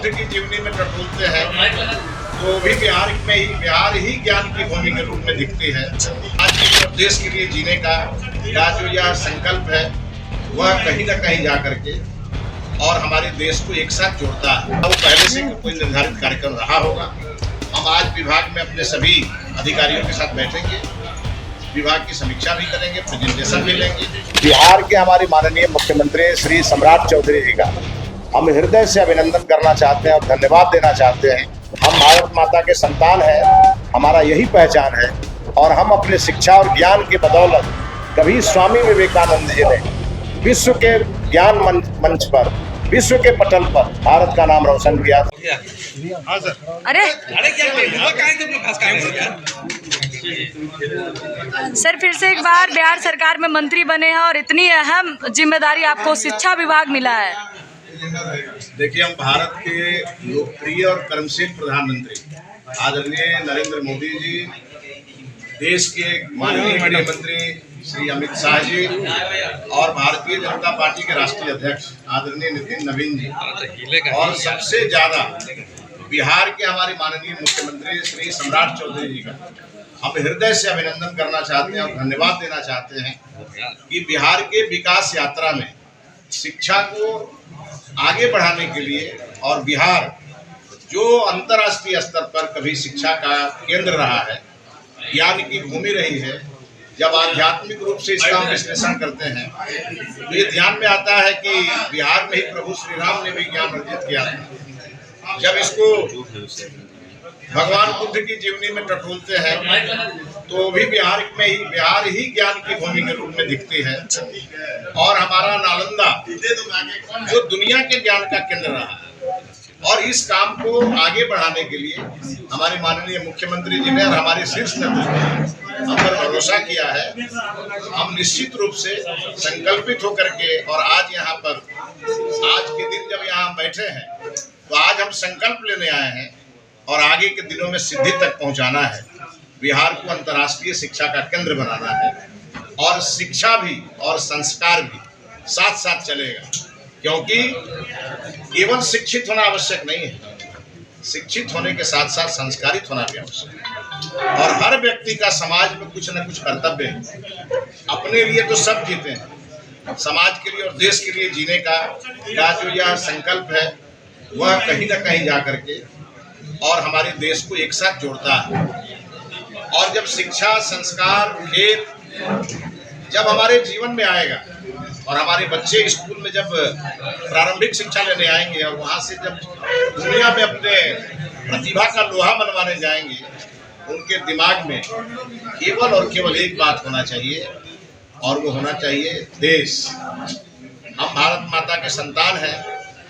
बुद्ध की जीवनी में टटोलते हैं तो भी बिहार ही ज्ञान की भूमि के रूप में दिखती है। आज के देश के लिए जीने का जो यह संकल्प है वह कहीं न कहीं जा करके और हमारे देश को एक साथ जोड़ता है। वो पहले से कोई निर्धारित कार्यक्रम रहा होगा। हम आज विभाग में अपने सभी अधिकारियों के साथ बैठेंगे, विभाग की समीक्षा भी करेंगे, प्रेजेंटेशन भी लेंगे। बिहार के हमारे माननीय मुख्यमंत्री श्री सम्राट चौधरी जी का हम हृदय से अभिनंदन करना चाहते हैं और धन्यवाद देना चाहते हैं। हम भारत माता के संतान हैं, हमारा यही पहचान है और हम अपने शिक्षा और ज्ञान की बदौलत कभी स्वामी विवेकानंद जी ने विश्व के ज्ञान मंच पर, विश्व के पटल पर भारत का नाम रोशन किया था। हाँ सर। अरे सर, फिर से एक बार बिहार सरकार में मंत्री बने हैं और इतनी अहम जिम्मेदारी आपको शिक्षा विभाग मिला है। देखिए, हम भारत के लोकप्रिय और कर्मशील प्रधानमंत्री आदरणीय नरेंद्र मोदी जी, देश के माननीय गृह मंत्री श्री अमित शाह जी और भारतीय जनता पार्टी के राष्ट्रीय अध्यक्ष आदरणीय नितिन नवीन जी और सबसे ज्यादा बिहार के हमारे माननीय मुख्यमंत्री श्री सम्राट चौधरी जी का हम हृदय से अभिनंदन करना चाहते हैं और धन्यवाद देना चाहते हैं कि बिहार के विकास यात्रा में शिक्षा को आगे बढ़ाने के लिए और बिहार जो अंतर्राष्ट्रीय स्तर पर कभी शिक्षा का केंद्र रहा है, ज्ञान की भूमि रही है, जब आध्यात्मिक रूप से इसका हम विश्लेषण करते हैं तो ये ध्यान में आता है कि बिहार में ही प्रभु श्री राम ने भी ज्ञान अर्जित किया था। जब इसको भगवान बुद्ध की जीवनी में टटोलते हैं तो भी बिहार ही ज्ञान की भूमि के रूप में दिखती है। और हमारा नालंदा जो दुनिया के ज्ञान का केंद्र रहा है और इस काम को आगे बढ़ाने के लिए हमारे माननीय मुख्यमंत्री जी ने और हमारे शीर्ष नेतृत्व ने हम पर भरोसा किया है। हम निश्चित रूप से संकल्पित होकर के और आज यहाँ पर आज के दिन जब यहाँ बैठे हैं तो आज हम संकल्प लेने आए हैं और आगे के दिनों में सिद्धि तक पहुँचाना है। बिहार को अंतर्राष्ट्रीय शिक्षा का केंद्र बनाना है और शिक्षा भी और संस्कार भी साथ साथ चलेगा, क्योंकि केवल शिक्षित होना आवश्यक नहीं है, शिक्षित होने के साथ साथ संस्कारित होना भी आवश्यक है। और हर व्यक्ति का समाज में कुछ न कुछ कर्तव्य है। अपने लिए तो सब जीते हैं, समाज के लिए और देश के लिए जीने का जो यह संकल्प है वह कहीं न कहीं जा करके और हमारे देश को एक साथ जोड़ता है। और जब शिक्षा, संस्कार, खेल जब हमारे जीवन में आएगा और हमारे बच्चे स्कूल में जब प्रारंभिक शिक्षा लेने आएंगे और वहाँ से जब दुनिया में अपने प्रतिभा का लोहा मनवाने जाएंगे, उनके दिमाग में केवल और केवल एक बात होना चाहिए और वो होना चाहिए देश। हम भारत माता के संतान हैं,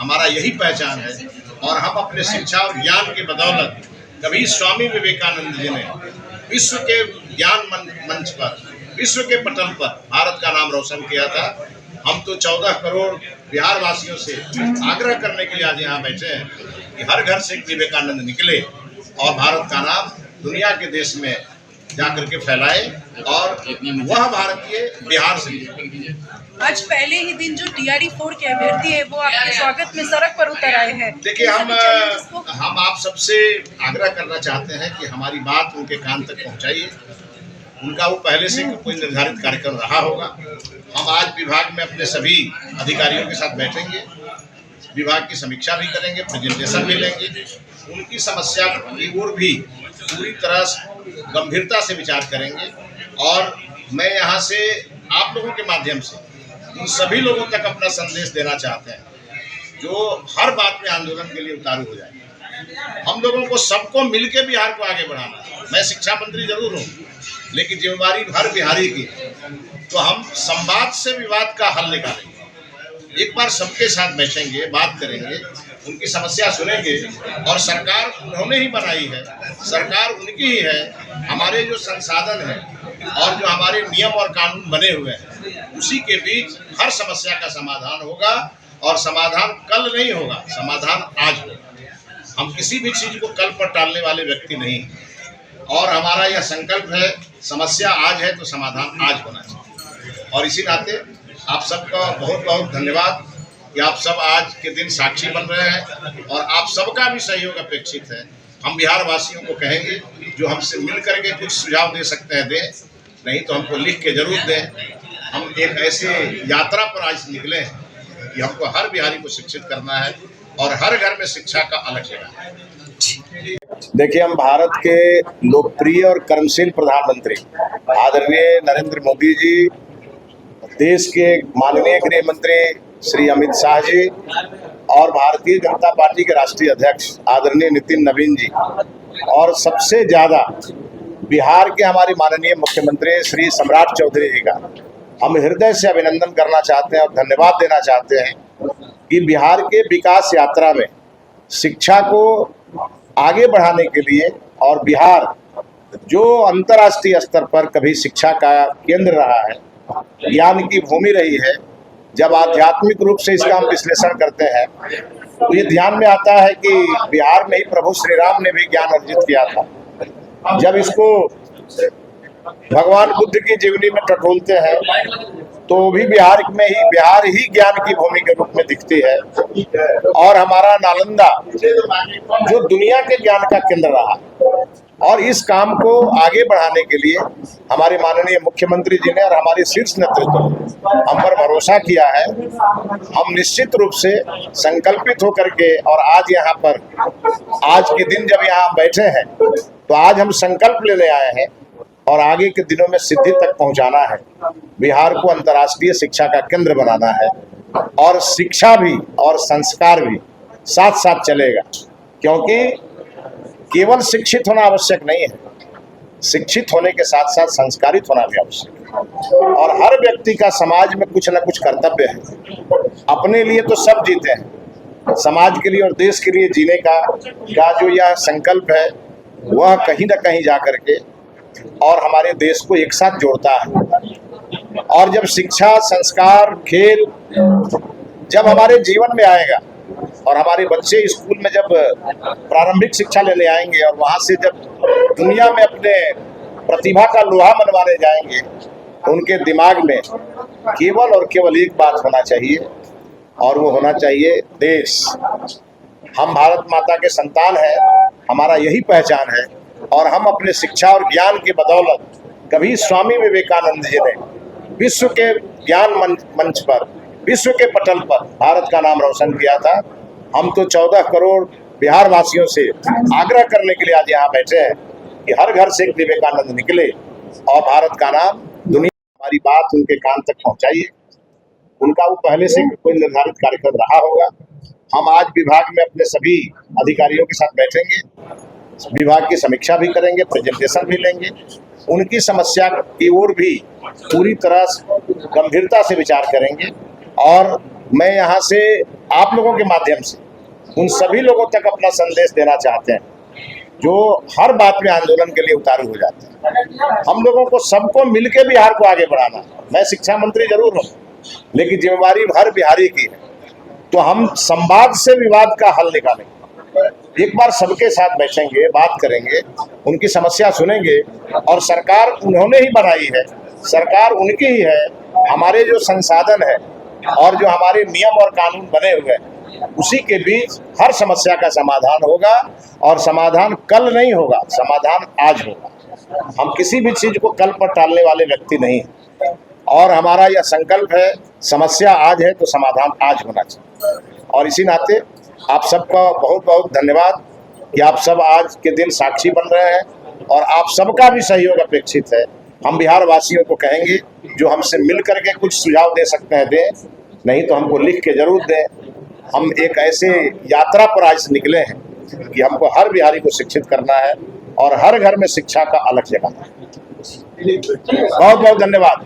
हमारा यही पहचान है और हम अपने शिक्षा और ज्ञान के बदौलत कभी स्वामी विवेकानंद जी ने विश्व के ज्ञान मंच पर, विश्व के पटल पर भारत का नाम रोशन किया था। हम तो 14 करोड़ बिहार वासियों से आग्रह करने के लिए आज यहाँ बैठे हैं कि हर घर से विवेकानंद निकले और भारत का नाम दुनिया के देश में जाकर के फैलाए और वह भारतीय बिहार से। आज पहले ही दिन जो TRE-4 के अभ्यर्थी है वो आपके स्वागत में सड़क पर उतर आए हैं। देखिए, हम आप सबसे आग्रह करना चाहते हैं कि हमारी बात उनके कान तक पहुंचाइए। उनका वो पहले से कोई निर्धारित कार्यक्रम रहा होगा। हम आज विभाग में अपने सभी अधिकारियों के साथ बैठेंगे, विभाग की समीक्षा भी करेंगे, प्रेजेंटेशन भी लेंगे, उनकी समस्या की ओर भी पूरी तरह गंभीरता से विचार करेंगे। और मैं यहाँ से आप लोगों के माध्यम से उन सभी लोगों तक अपना संदेश देना चाहते हैं जो हर बात में आंदोलन के लिए उतारू हो जाए। हम लोगों को सबको मिलकर बिहार को आगे बढ़ाना है। मैं शिक्षा मंत्री जरूर हूँ, लेकिन जिम्मेवारी हर बिहारी की है, तो हम संवाद से विवाद का हल निकालेंगे। एक बार सबके साथ बैठेंगे, बात करेंगे, उनकी समस्या सुनेंगे और सरकार उन्होंने ही बनाई है, सरकार उनकी ही है। हमारे जो संसाधन हैं और जो हमारे नियम और कानून बने हुए हैं उसी के बीच हर समस्या का समाधान होगा और समाधान कल नहीं होगा, समाधान आज होगा। हम किसी भी चीज को कल पर टालने वाले व्यक्ति नहीं हैं और हमारा यह संकल्प है, समस्या आज है तो समाधान आज होना चाहिए। और इसी नाते आप सबका बहुत बहुत धन्यवाद कि आप सब आज के दिन साक्षी बन रहे हैं और आप सबका भी सहयोग अपेक्षित है। हम बिहार वासियों को कहेंगे जो हमसे मिल करके कुछ सुझाव दे सकते हैं दें, नहीं तो हमको लिख के जरूर दें। हम एक ऐसे यात्रा पर आज निकले हैं कि हमको हर बिहारी को शिक्षित करना है और हर घर में शिक्षा का अलग जगह है। देखिए, हम भारत के लोकप्रिय और कर्मशील प्रधानमंत्री आदरणीय नरेंद्र मोदी जी, देश के माननीय गृह मंत्री श्री अमित शाह जी और भारतीय जनता पार्टी के राष्ट्रीय अध्यक्ष आदरणीय नितिन नवीन जी और सबसे ज्यादा बिहार के हमारे माननीय मुख्यमंत्री श्री सम्राट चौधरी जी का हम हृदय से अभिनंदन करना चाहते हैं और धन्यवाद देना चाहते हैं कि बिहार के विकास यात्रा में शिक्षा को आगे बढ़ाने के लिए और बिहार जो अंतर्राष्ट्रीय स्तर पर कभी शिक्षा का केंद्र रहा है, ज्ञान की भूमि रही है, जब आध्यात्मिक रूप से इसका हम विश्लेषण करते हैं तो ये ध्यान में आता है कि बिहार में ही प्रभु श्री राम ने भी ज्ञान अर्जित किया था। जब इसको भगवान बुद्ध की जीवनी में टटोलते हैं तो भी बिहार ही ज्ञान की भूमि के रूप में दिखती है। और हमारा नालंदा जो दुनिया के ज्ञान का केंद्र रहा, और इस काम को आगे बढ़ाने के लिए हमारे माननीय मुख्यमंत्री जी ने और हमारे शीर्ष नेतृत्व ने हम पर भरोसा किया है। हम निश्चित रूप से संकल्पित होकर के और आज के दिन जब यहाँ बैठे हैं तो आज हम संकल्प लेने आए हैं और आगे के दिनों में सिद्धि तक पहुंचाना है। बिहार को अंतर्राष्ट्रीय शिक्षा का केंद्र बनाना है और शिक्षा भी और संस्कार भी साथ साथ चलेगा, क्योंकि केवल शिक्षित होना आवश्यक नहीं है, शिक्षित होने के साथ साथ संस्कारित होना भी आवश्यक है। और हर व्यक्ति का समाज में कुछ न कुछ कर्तव्य है। अपने लिए तो सब जीते हैं, समाज के लिए और देश के लिए जीने का जो यह संकल्प है वह कहीं न कहीं जा करके और हमारे देश को एक साथ जोड़ता है। और जब शिक्षा, संस्कार, खेल जब हमारे जीवन में आएगा और हमारे बच्चे स्कूल में जब प्रारंभिक शिक्षा लेने आएंगे और वहां से जब दुनिया में अपने प्रतिभा का लोहा मनवाने जाएंगे तो उनके दिमाग में केवल और केवल एक बात होना चाहिए और वो होना चाहिए देश। हम भारत माता के संतान हैं, हमारा यही पहचान है। और हम अपने शिक्षा और ज्ञान के बदौलत कभी स्वामी विवेकानंद जी ने विश्व के ज्ञान मंच पर, विश्व के पटल पर भारत का नाम रोशन किया था। हम तो 14 करोड़ बिहार वासियों से आग्रह करने के लिए आज यहाँ बैठे हैं कि हर घर से एक विवेकानंद निकले और भारत का नाम दुनिया, हमारी बात उनके कान तक पहुँचाइए। उनका वो पहले से कोई निर्धारित कार्यक्रम रहा होगा। हम आज विभाग में अपने सभी अधिकारियों के साथ बैठेंगे, विभाग की समीक्षा भी करेंगे, प्रेजेंटेशन भी लेंगे, उनकी समस्या की ओर भी पूरी तरह गंभीरता से विचार करेंगे। और मैं यहाँ से आप लोगों के माध्यम से उन सभी लोगों तक अपना संदेश देना चाहते हैं जो हर बात में आंदोलन के लिए उतारू हो जाते हैं। हम लोगों को सबको मिलकर बिहार को आगे बढ़ाना। मैं शिक्षा मंत्री जरूर हूँ, लेकिन जिम्मेवारी हर बिहारी की है। तो हम संवाद से विवाद का हल निकालेंगे। एक बार सबके साथ बैठेंगे, बात करेंगे, उनकी समस्या सुनेंगे। और सरकार उन्होंने ही बनाई है, सरकार उनकी ही है। हमारे जो संसाधन है और जो हमारे नियम और कानून बने हुए हैं उसी के बीच हर समस्या का समाधान होगा। और समाधान कल नहीं होगा, समाधान आज होगा। हम किसी भी चीज को कल पर टालने वाले व्यक्ति नहीं हैं। और हमारा यह संकल्प है, समस्या आज है तो समाधान आज होना चाहिए। और इसी नाते आप सबका बहुत बहुत धन्यवाद कि आप सब आज के दिन साक्षी बन रहे हैं और आप सबका भी सहयोग अपेक्षित है। हम बिहार वासियों को कहेंगे जो हमसे मिल करके कुछ सुझाव दे सकते हैं दें, नहीं तो हमको लिख के जरूर दें। हम एक ऐसे यात्रा पर आज निकले हैं कि हमको हर बिहारी को शिक्षित करना है और हर घर में शिक्षा का अलग जगह है। बहुत बहुत धन्यवाद।